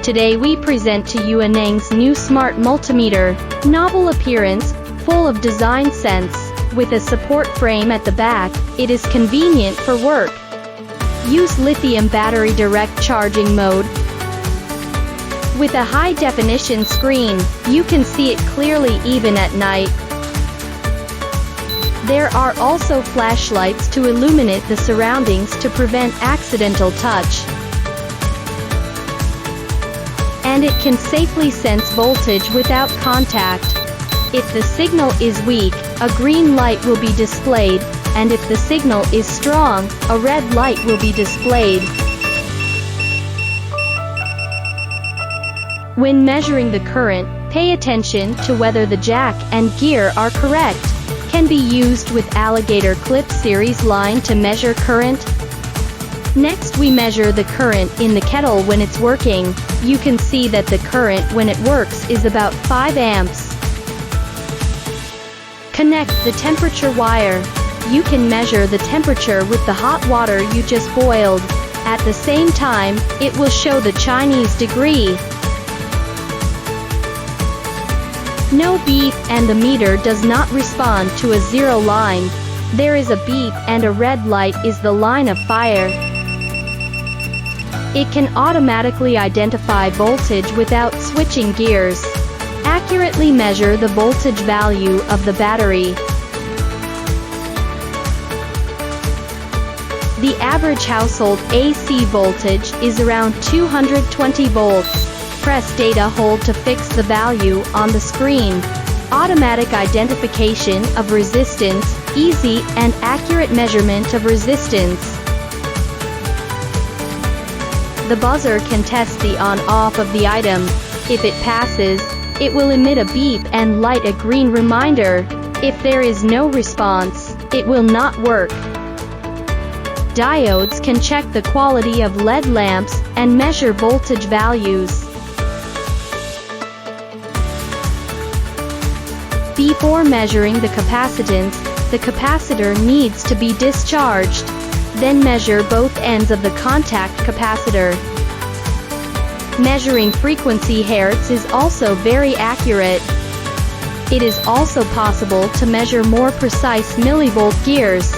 Today we present to you ANENG's new smart multimeter. Novel appearance, full of design sense. With a support frame at the back, it is convenient for work. Use lithium battery direct charging mode. With a high-definition screen, you can see it clearly even at night. There are also flashlights to illuminate the surroundings to prevent accidental touch. And it can safely sense voltage without contact. If the signal is weak, a green light will be displayed, and if the signal is strong, a red light will be displayed. When measuring the current, pay attention to whether the jack and gear are correct. Can be used with alligator clip series line to measure current. Next we measure the current in the kettle when it's working. You can see that the current when it works is about 5 amps. Connect the temperature wire. You can measure the temperature with the hot water you just boiled. At the same time, it will show the Chinese degree. No beep, and the meter does not respond to a zero line. There is a beep and a red light is the line of fire. It can automatically identify voltage without switching gears. Accurately measure the voltage value of the battery. The average household AC voltage is around 220 volts. Press data hold to fix the value on the screen. Automatic identification of resistance, easy and accurate measurement of resistance. The buzzer can test the on-off of the item. If it passes, it will emit a beep and light a green reminder. If there is no response, it will not work. Diodes can check the quality of LED lamps and measure voltage values. Before measuring the capacitor needs to be discharged. Then measure both ends of the contact capacitor. Measuring frequency hertz is also very accurate. It is also possible to measure more precise millivolt gears.